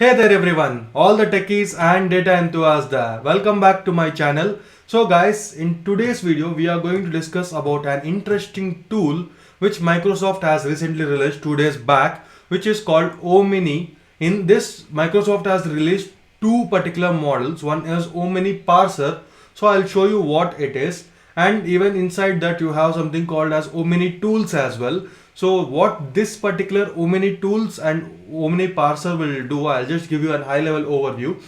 Hey there everyone, all the techies and data enthusiasts there. Welcome back to my channel. So guys, in today's video we are going to discuss about an interesting tool which Microsoft has recently released 2 days back, which is called Omni. In this, Microsoft has released two particular models. One is OmniParser. So I'll show you what it is, and even inside that you have something called as Ominitools as well. So what this particular Ominitools and OmniParser will do, I'll just give you a high level overview.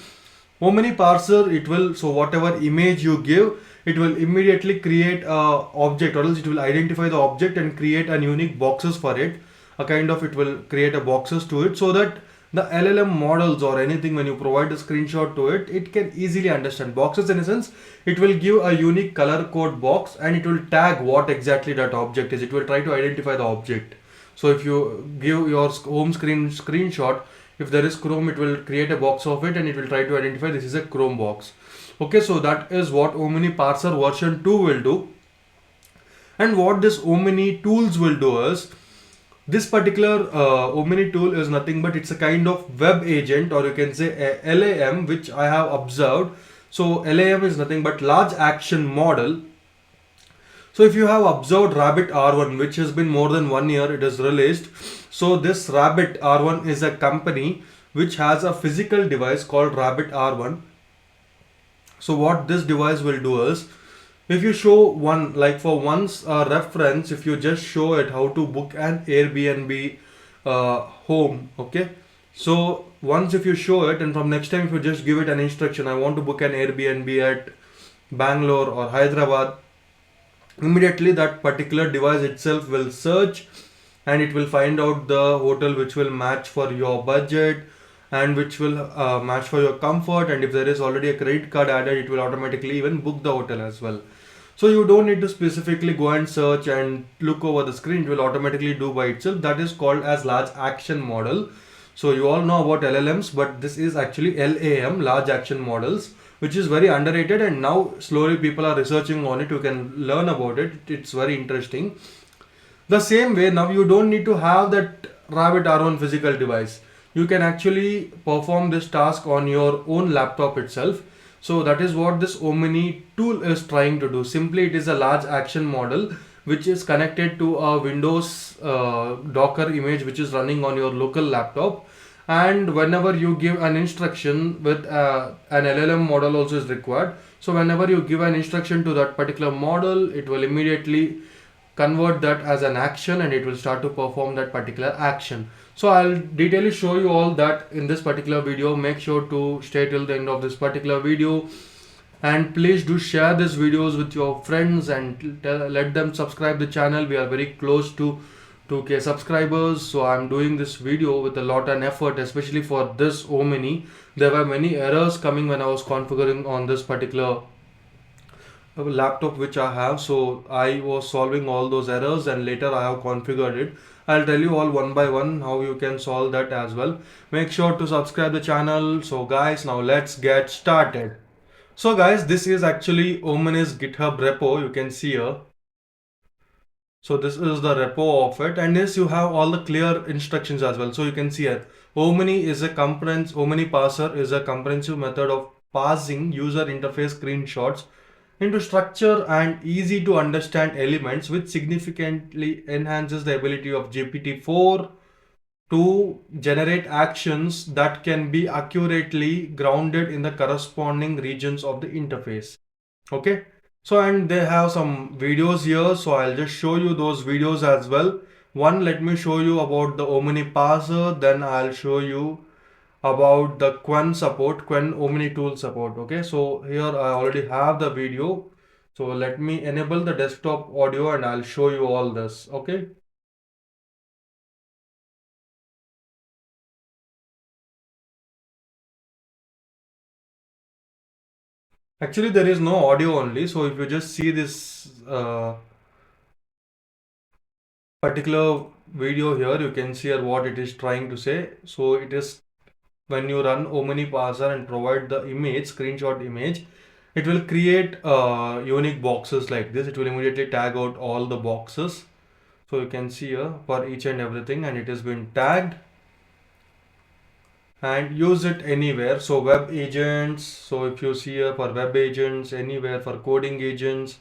OmniParser, it will, so whatever image you give, it will immediately create a object, or else it will identify the object and create a unique boxes for it. A kind of, it will create a boxes to it, so that the LLM models or anything, when you provide a screenshot to it, it can easily understand boxes. In a sense, it will give a unique color code box and it will tag what exactly that object is. It will try to identify the object. So if you give your home screen screenshot, if there is Chrome, it will create a box of it and it will try to identify this is a Chrome box. Okay, so that is what OmniParser version 2 will do. And what this Ominitools will do is, this particular Ominitool is nothing but it's a kind of web agent, or you can say a LAM, which I have observed. So LAM is nothing but large action model. So if you have observed Rabbit R1, which has been more than 1 year, it is released. So this Rabbit R1 is a company which has a physical device called Rabbit R1. So what this device will do is, if you show one, like for once reference, if you just show it how to book an Airbnb home, okay. So once if you show it, and from next time if you just give it an instruction, I want to book an Airbnb at Bangalore or Hyderabad, immediately that particular device itself will search and it will find out the hotel which will match for your budget and which will match for your comfort, and if there is already a credit card added, it will automatically even book the hotel as well. So you don't need to specifically go and search and look over the screen, it will automatically do by itself. That is called as large action model. So you all know about LLMs, but this is actually LAM, large action models, which is very underrated, and now slowly people are researching on it. You can learn about it. It's very interesting. The same way, now you don't need to have that Rabbit R1 physical device. You can actually perform this task on your own laptop itself. So that is what this Omni tool is trying to do. Simply, it is a large action model which is connected to a Windows Docker image which is running on your local laptop. And whenever you give an instruction with an LLM model also is required. So whenever you give an instruction to that particular model, it will immediately convert that as an action and it will start to perform that particular action. So I'll detailedly show you all that in this particular video. Make sure to stay till the end of this particular video, and please do share these videos with your friends and let them subscribe the channel. We are very close to 2K subscribers, so I'm doing this video with a lot and effort, especially for this Omni. There were many errors coming when I was configuring on this particular laptop which I have. So I was solving all those errors and later I have configured it. I'll tell you all one by one how you can solve that as well. Make sure to subscribe the channel. So guys, now let's get started. So guys, this is actually Omni's GitHub repo. You can see here. So this is the repo of it, and this you have all the clear instructions as well. So you can see it. OmniParser is a comprehensive method of parsing user interface screenshots into structure and easy to understand elements, which significantly enhances the ability of GPT-4 to generate actions that can be accurately grounded in the corresponding regions of the interface. Okay. So, and they have some videos here, so I'll just show you those videos as well. One, let me show you about the OmniParser, then I'll show you about the Qwen support, Qwen OmniTool support. Okay, so here I already have the video. So let me enable the desktop audio and I'll show you all this. Okay. Actually, there is no audio only. So if you just see this particular video here, you can see here what it is trying to say. So it is, when you run OmniParser and provide the image, screenshot image, it will create unique boxes like this. It will immediately tag out all the boxes. So you can see here for each and everything, and it has been tagged. and use it anywhere. So web agents, so if you see here for web agents, anywhere for coding agents,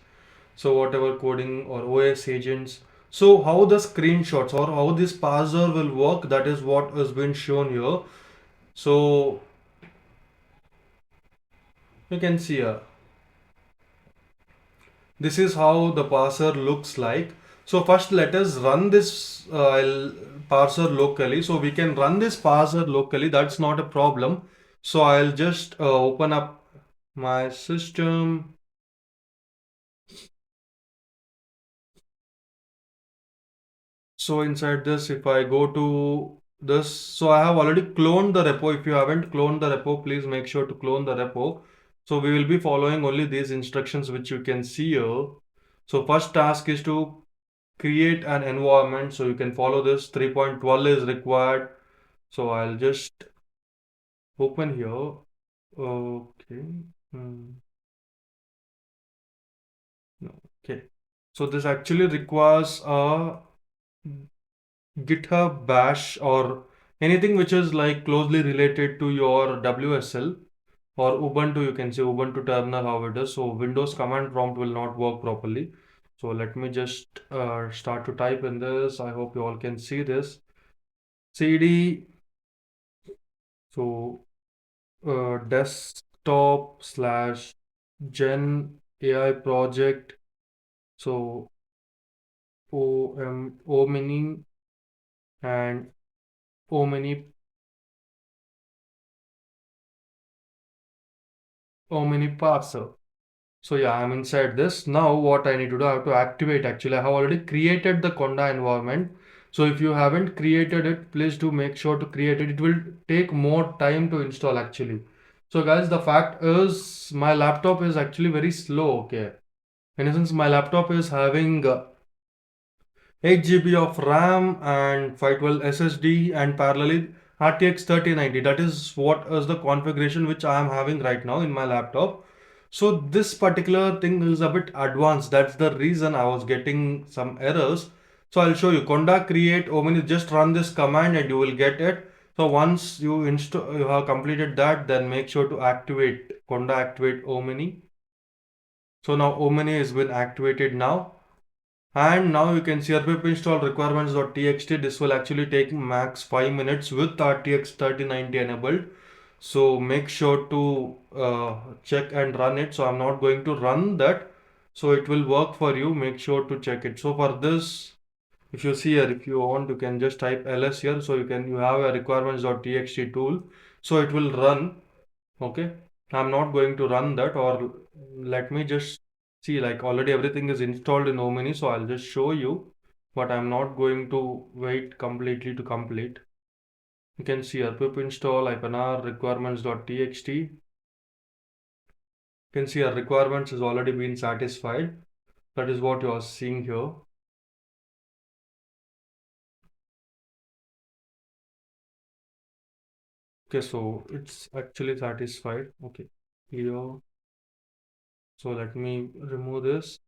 so whatever coding or OS agents. So how the screenshots or how this parser will work, that is what has been shown here. So you can see here, this is how the parser looks like. So first let us run this parser locally. So we can run this parser locally, that's not a problem. So I'll just open up my system. So inside this, if I go to this, so I have already cloned the repo. If you haven't cloned the repo, please make sure to clone the repo. So we will be following only these instructions which you can see here. So first task is to create an environment. So you can follow this. 3.12 is required. So I'll just open here. Okay. Hmm. No. Okay. So this actually requires a GitHub bash or anything which is like closely related to your WSL or Ubuntu. You can say Ubuntu terminal how it is. So Windows command prompt will not work properly. So let me just start to type in this. I hope you all can see this. CD, so desktop slash gen AI project. So Omini and Omini OmniParser. So yeah, I'm inside this. Now what I need to do, I have to activate actually. I have already created the Conda environment. So if you haven't created it, please do make sure to create it. It will take more time to install actually. So guys, the fact is my laptop is actually very slow. Okay. And since my laptop is having 8 GB of RAM and 512 SSD and parallelly RTX 3090. That is what is the configuration which I am having right now in my laptop. So this particular thing is a bit advanced. That's the reason I was getting some errors. So I'll show you. Conda create Omni. Just run this command and you will get it. So once you install, you have completed that, then make sure to activate Conda activate Omni. So now Omni has been activated now. And now you can see pip install requirements.txt. This will actually take max 5 minutes with RTX 3090 enabled. So make sure to check and run it. So I'm not going to run that. So it will work for you. Make sure to check it. So for this, if you see here, if you want, you can just type ls here. So you have a requirements.txt tool. So it will run. Okay, I'm not going to run that, or let me just see, like already everything is installed in Omni, so I'll just show you, but I'm not going to wait completely to complete. You can see here pip install -r requirements.txt. You can see our requirements has already been satisfied. That is what you are seeing here. Okay, so it's actually satisfied. Okay, here. So let me remove this.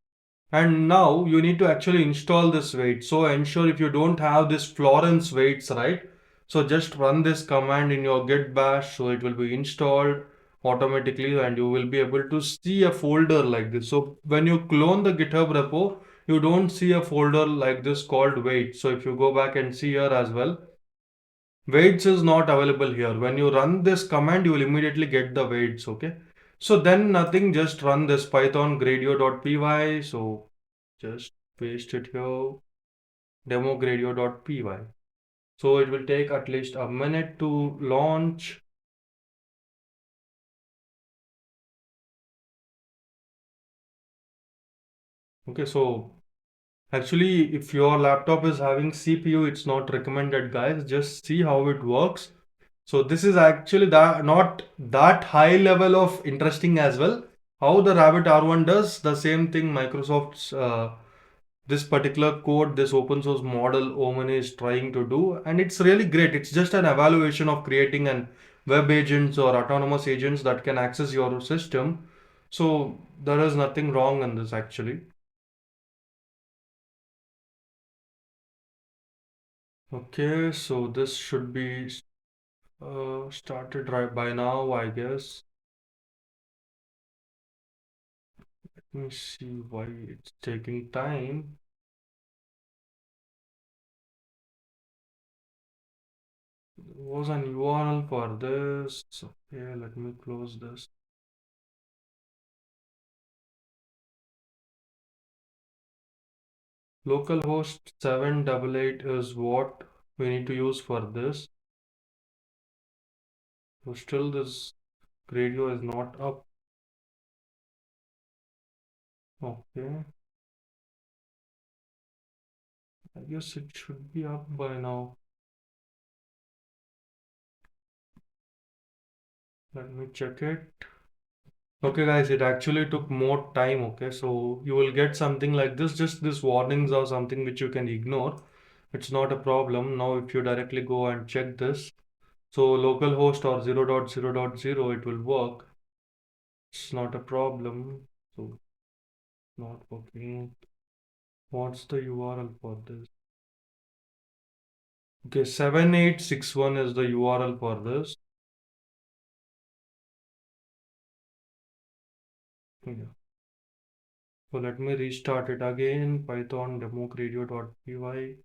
And now you need to actually install this weight. So ensure if you don't have this Florence weights, right? So just run this command in your git bash. So it will be installed automatically and you will be able to see a folder like this. So when you clone the GitHub repo, you don't see a folder like this called weight. So if you go back and see here as well, weights is not available here. When you run this command, you will immediately get the weights. Okay. So then nothing, just run this python gradio.py. So just paste it here, demogradio.py. So it will take at least a minute to launch. Okay, so actually, if your laptop is having CPU, it's not recommended, guys. Just see how it works. So this is actually that not that high level of interesting as well. How the Rabbit R1 does the same thing Microsoft's this particular code, this open source model Omen is trying to do, and it's really great. It's just an evaluation of creating an web agents or autonomous agents that can access your system. So there is nothing wrong in this actually. Okay, so this should be Started right by now, I guess. Let me see why it's taking time. There was an URL for this. Okay, let me close this. Localhost 788 is what we need to use for this. So still this radio is not up. Okay, I guess it should be up by now. Let me check it. Okay guys, it actually took more time. Okay, so you will get something like this, just this warnings or something which you can ignore. It's not a problem. Now if you directly go and check this, so localhost or 0.0.0, it will work. It's not a problem. So not working. What's the URL for this? Okay, 7861 is the URL for this. Yeah. So let me restart it again. Python democradio.py.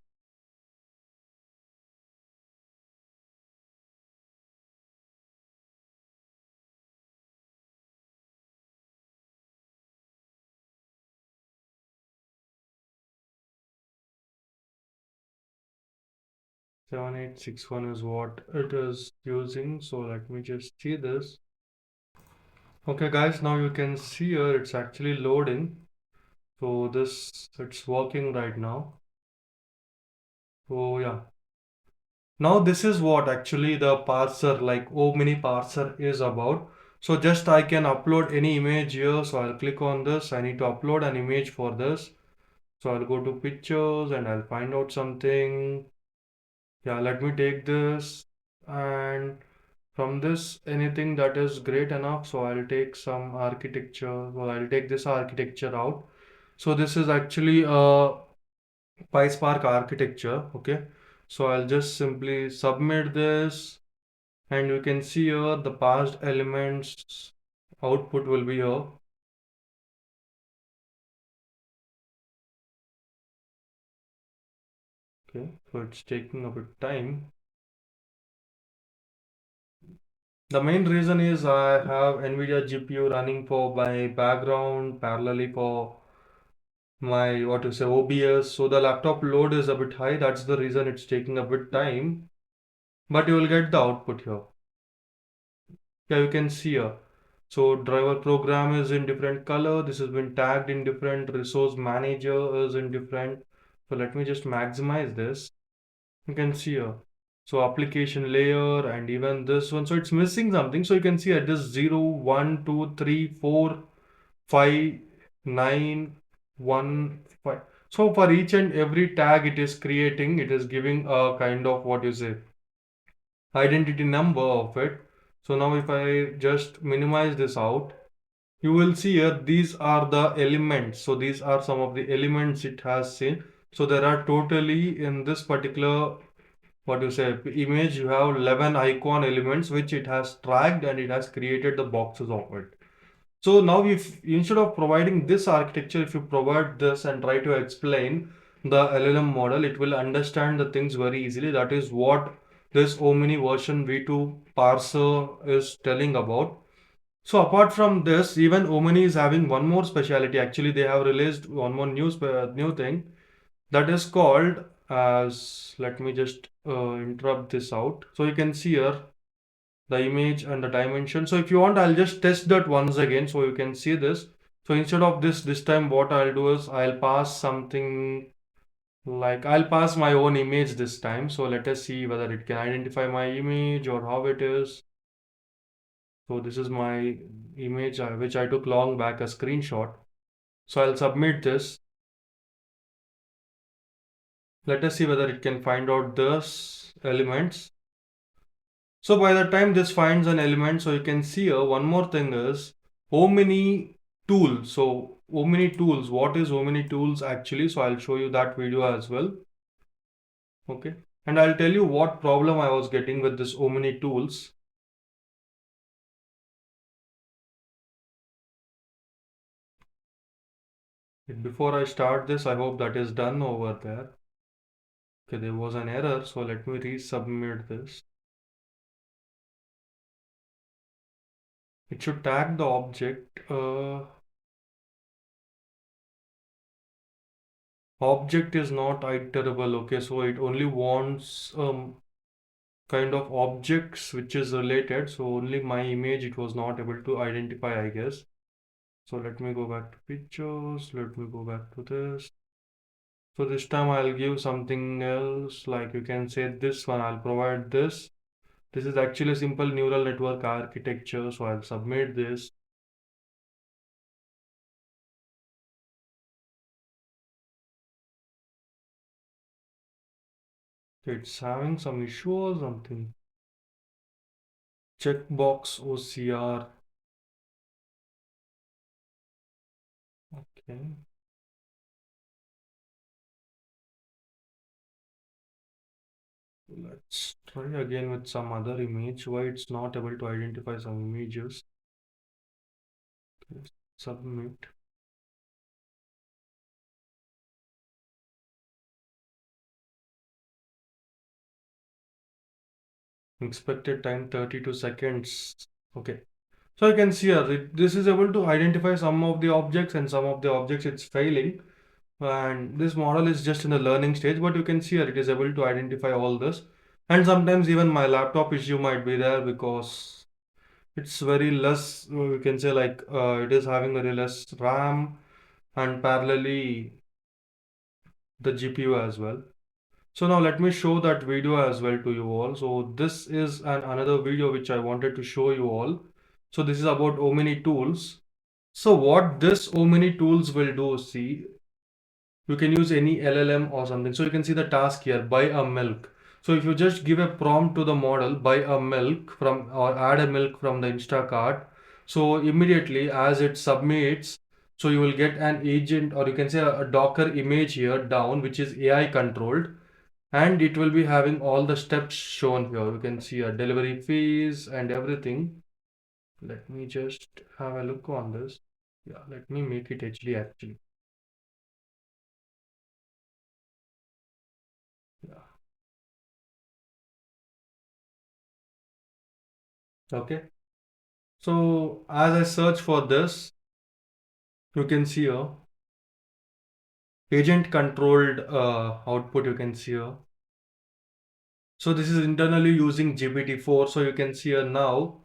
Seven eight six one is what it is using. So let me just see this. Okay guys, now you can see here it's actually loading. So this it's working right now. So yeah. Now this is what actually the parser like OmniParser is about. So just I can upload any image here. So I'll click on this. I need to upload an image for this. So I'll go to pictures and I'll find out something. Yeah, let me take this, and from this anything that is great enough. So I'll take some architecture. Well, I'll take this architecture out. So this is actually a PySpark architecture. Okay. So I'll just simply submit this, and you can see here the parsed elements output will be here. Okay. So it's taking a bit time. The main reason is I have NVIDIA GPU running for my background parallelly for my what to say OBS. So the laptop load is a bit high. That's the reason it's taking a bit time. But you will get the output here. Yeah, you can see here. So driver program is in different color. This has been tagged in different. Resource manager is in different. So let me just maximize this. You can see here. So application layer and even this one. So it's missing something. So you can see at this 0, 1, 2, 3, 4, 5, 9, 1, 5. So for each and every tag it is creating, it is giving a kind of what you say identity number of it. So now if I just minimize this out, you will see here these are the elements. So these are some of the elements it has seen. So there are totally in this particular what you say image you have 11 icon elements which it has tracked and it has created the boxes of it. So now if instead of providing this architecture, if you provide this and try to explain the LLM model, it will understand the things very easily. That is what this Omni version V2 parser is telling about. So apart from this, even Omni is having one more specialty. Actually, they have released one more new thing that is called as, let me just interrupt this out. So you can see here the image and the dimension. So if you want, I'll just test that once again so you can see this. So instead of this time what I'll do is I'll pass something like I'll pass my own image this time. So let us see whether it can identify my image or how it is. So this is my image which I took long back, a screenshot. So I'll submit this. Let us see whether it can find out those elements. So by the time this finds an element, so you can see here one more thing is OmniTool. So OmniTools, what is OmniTools actually? So I'll show you that video as well. Okay. And I'll tell you what problem I was getting with this Omni tools. Before I start this, I hope that is done over there. Okay, there was an error, so let me resubmit this. It should tag the object. Object is not iterable. Okay, so it only wants kind of objects which is related. So only my image it was not able to identify, I guess. So let me go back to pictures. Let me go back to this. So this time I'll give something else, like you can say this one, I'll provide this. This is actually a simple neural network architecture, so I'll submit this. It's having some issue or something. Checkbox OCR. Okay. Let's try again with some other image. Why it's not able to identify some images. Okay. Submit. Expected time 32 seconds. Okay. So you can see here, this is able to identify some of the objects and some of the objects it's failing. And this model is just in the learning stage, but you can see here it is able to identify all this. And sometimes even my laptop issue might be there because it's very less, we can say like it is having very less RAM and parallelly the GPU as well. So now let me show that video as well to you all. So this is another video which I wanted to show you all. So this is about Omni tools. So what this Omni tools will do, see, you can use any LLM or something. So you can see the task here, buy a milk. So if you just give a prompt to the model, buy a milk from or add a milk from the Instacart. So immediately as it submits, so you will get an agent or you can say a Docker image here down, which is AI controlled. And it will be having all the steps shown here. You can see a delivery fees and everything. Let me just have a look on this. Yeah, let me make it HD actually. Yeah. Okay. So as I search for this, you can see here agent controlled output you can see here. So this is internally using GPT-4. So you can see here now,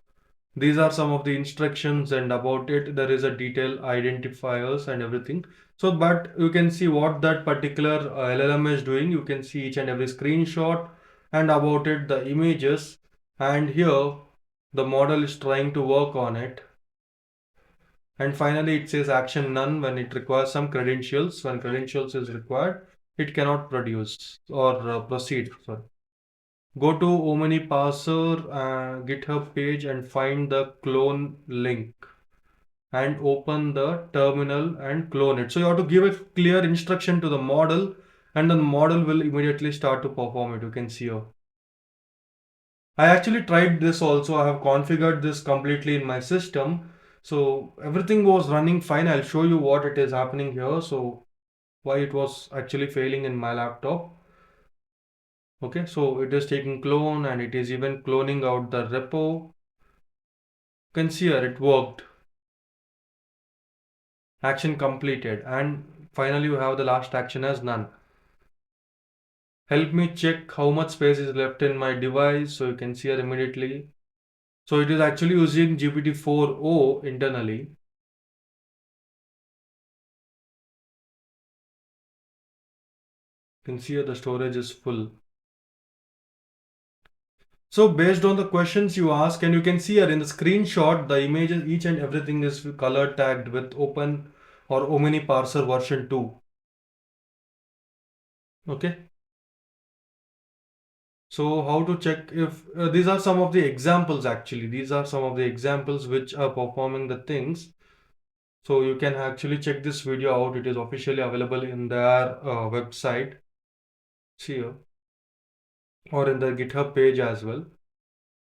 these are some of the instructions and about it, there is a detail identifiers and everything. So, but you can see what that particular LLM is doing. You can see each and every screenshot and about it, the images. And here the model is trying to work on it. And finally, it says action none when it requires some credentials. When credentials is required, it cannot produce or proceed. Sorry. Go to OmniParser GitHub page and find the clone link and open the terminal and clone it. So you have to give a clear instruction to the model and the model will immediately start to perform it. You can see here. I actually tried this also. I have configured this completely in my system. So everything was running fine. I'll show you what it is happening here. So why it was actually failing in my laptop. Okay, so it is taking clone and it is even cloning out the repo. You can see here it worked. Action completed. And finally you have the last action as none. Help me check how much space is left in my device. So you can see here immediately. So it is actually using GPT-4o internally. You can see here the storage is full. So based on the questions you ask, and you can see here in the screenshot, the images, each and everything is color tagged with Open or OmniParser version 2. Okay. So how to check if these are some of the examples actually. These are some of the examples which are performing the things. So you can actually check this video out. It is officially available in their website. See here. or in the GitHub page as well.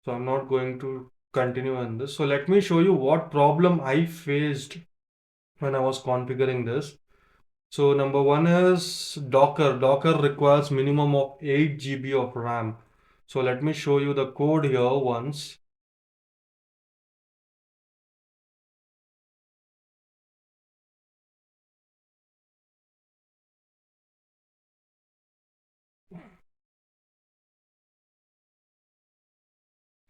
So I'm not going to continue on this. So let me show you what problem I faced when I was configuring this. So number one is Docker. Docker requires minimum of 8 GB of RAM. So let me show you the code here once.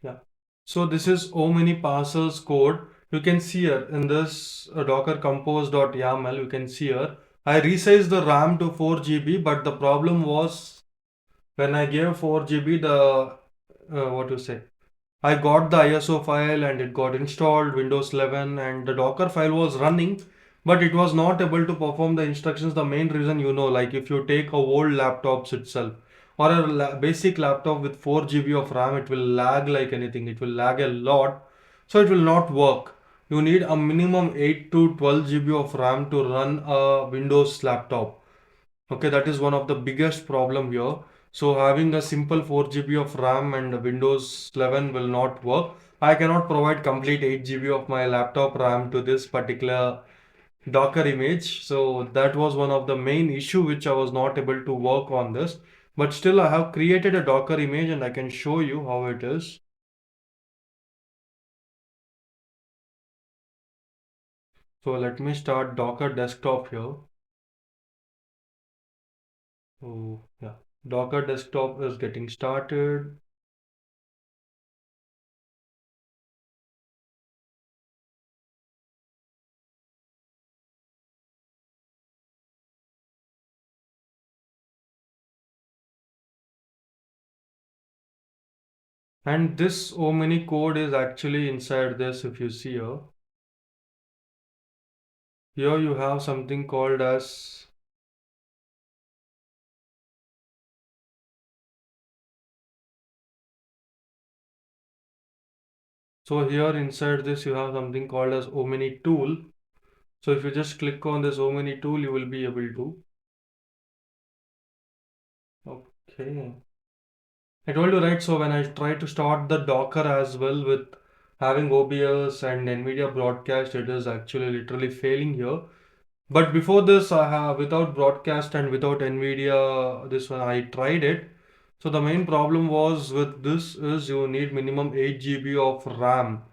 Yeah. So this is OmniParser's code. You can see here in this Docker compose.yaml, you can see here, I resized the RAM to 4 GB, but the problem was when I gave 4 GB, what to say, I got the ISO file and it got installed, Windows 11, and the Docker file was running, but it was not able to perform the instructions. The main reason, like if you take a old laptops itself or a basic laptop with 4 GB of RAM, it will lag like anything. It will lag a lot, so it will not work. You need a minimum 8 to 12 GB of RAM to run a Windows laptop. Okay, that is one of the biggest problem here. So having a simple 4 GB of RAM and Windows 11 will not work. I cannot provide complete 8 GB of my laptop RAM to this particular Docker image. So that was one of the main issue which I was not able to work on this. But still I have created a Docker image and I can show you how it is. So let me start Docker desktop here. So yeah, Docker desktop is getting started. And this Omni code is actually inside this. If you see here you have something called as, so here inside this you have something called as Ominitool. So if you just click on this Ominitool, you will be able to. Okay. I told you right. So when I try to start the Docker as well with having OBS and NVIDIA broadcast, it is actually literally failing here. But before this, I have without broadcast and without NVIDIA, this one I tried it. So the main problem was with this is you need minimum 8 GB of RAM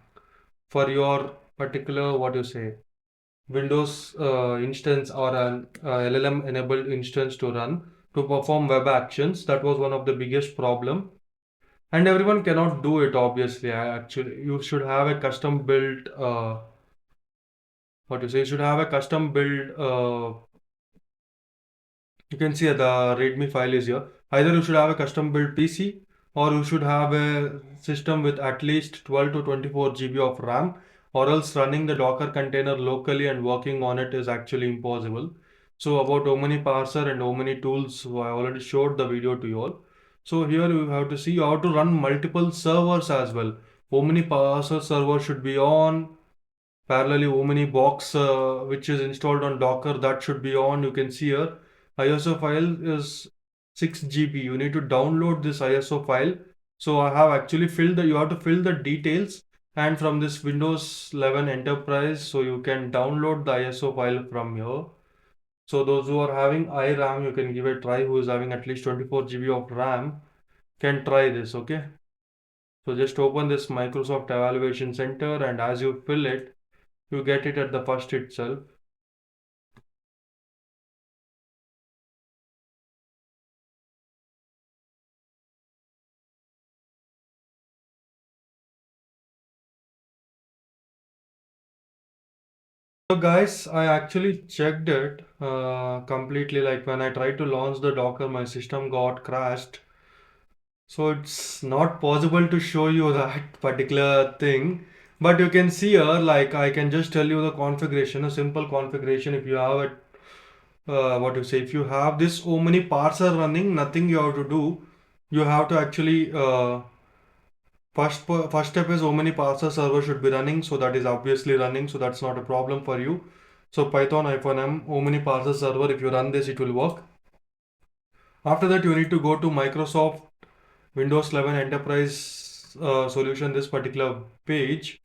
for your particular what you say Windows instance or an LLM enabled instance to run to perform web actions. That was one of the biggest problem. And everyone cannot do it obviously. Actually, you should have a custom built what you say. You should have a custom built you can see the README file is here. Either you should have a custom built PC or you should have a system with at least 12 to 24 GB of RAM, or else running the Docker container locally and working on it is actually impossible. So about OmniParser and OmniTools, so I already showed the video to you all. So here you have to see how to run multiple servers as well. OmniParser server should be on. Parallelly, Omni box, which is installed on Docker, that should be on. You can see here, ISO file is 6 GB. You need to download this ISO file. So I have actually filled you have to fill the details and from this Windows 11 Enterprise, so you can download the ISO file from here. So those who are having iRAM, you can give a try. Who is having at least 24 GB of RAM can try this, okay? So just open this Microsoft Evaluation Center and as you fill it, you get it at the first itself. So guys, I actually checked it completely. Like when I tried to launch the Docker, my system got crashed. So it's not possible to show you that particular thing. But you can see here, like I can just tell you the configuration, a simple configuration. If you have it, what you say, if you have this Omni parser running, nothing you have to do. You have to actually first step is OmniParser server should be running, so that is obviously running, so that's not a problem for you. So Python -m OmniParser server, if you run this, it will work. After that, you need to go to Microsoft Windows 11 Enterprise solution, this particular page.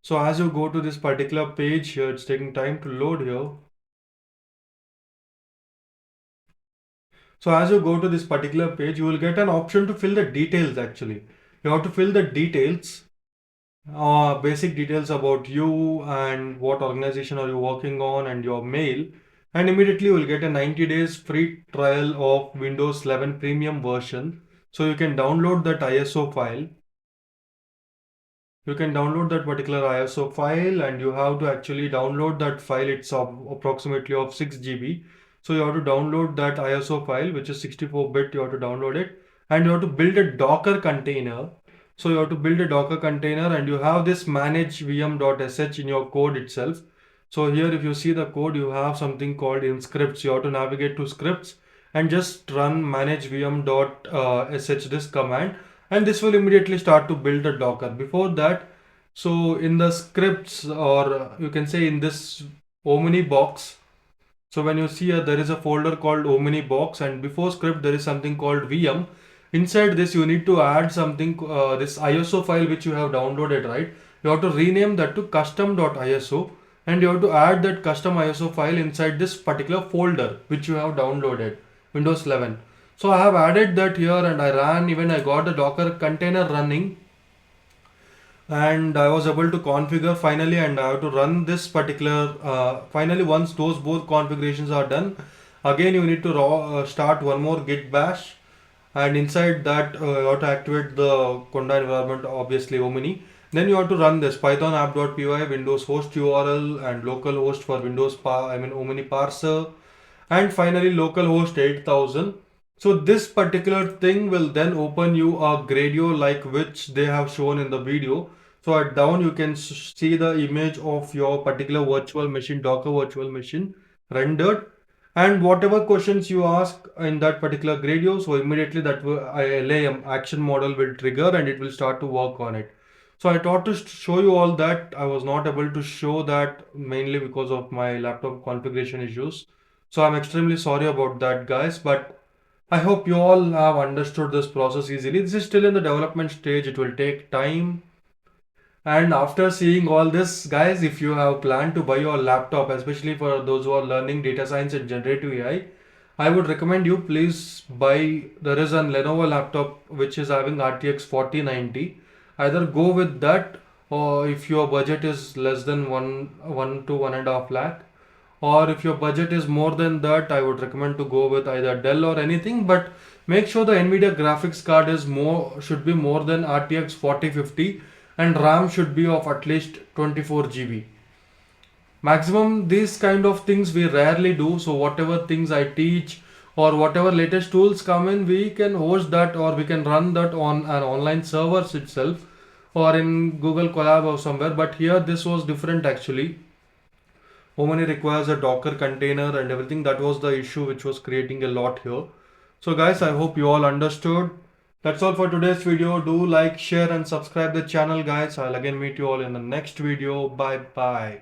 So as you go to this particular page here, it's taking time to load here. So as you go to this particular page, you will get an option to fill the details actually. You have to fill the details, basic details about you and what organization are you working on and your mail. And immediately you will get a 90 days free trial of Windows 11 premium version. So you can download that ISO file. You can download that particular ISO file and you have to actually download that file. It's approximately of 6 GB. So you have to download that ISO file, which is 64-bit. You have to download it and you have to build a Docker container. So you have to build a Docker container and you have this manage vm.sh in your code itself. So here, if you see the code, you have something called in scripts. You have to navigate to scripts and just run manage vm.sh this command, and this will immediately start to build a Docker. Before that, so in the scripts, or you can say in this Omni box, so when you see here, there is a folder called Omni box, and before script there is something called VM. Inside this you need to add something, this ISO file which you have downloaded, right? You have to rename that to custom.iso, and you have to add that custom ISO file inside this particular folder which you have downloaded, Windows 11. So I have added that here and I ran, even I got the Docker container running, and I was able to configure finally, and I have to run this particular, finally once those both configurations are done, again you need to start one more git bash, and inside that you have to activate the Conda environment, obviously Omni. Then you have to run this python app.py windows host URL and localhost for Windows OmniParser, and finally localhost 8000. So this particular thing will then open you a Gradio like which they have shown in the video. So at down you can see the image of your particular virtual machine, Docker virtual machine rendered, and whatever questions you ask in that particular Gradio, so immediately that LLM action model will trigger and it will start to work on it. So I thought to show you all that. I was not able to show that mainly because of my laptop configuration issues. So I'm extremely sorry about that, guys, but I hope you all have understood this process easily. This is still in the development stage. It will take time. And after seeing all this, guys, if you have planned to buy your laptop, especially for those who are learning data science and generative AI, I would recommend you please buy. There is a Lenovo laptop which is having RTX 4090. Either go with that, or if your budget is less than one to 1.5 lakh, or if your budget is more than that, I would recommend to go with either Dell or anything, but make sure the Nvidia graphics card is should be more than RTX 4050, and RAM should be of at least 24 GB. Maximum these kind of things we rarely do, so whatever things I teach or whatever latest tools come in, we can host that or we can run that on an online servers itself or in Google Colab or somewhere. But here this was different actually. Omni requires a Docker container and everything. That was the issue which was creating a lot here. So guys, I hope you all understood. That's all for today's video. Do like, share and subscribe the channel, guys. I'll again meet you all in the next video. Bye bye.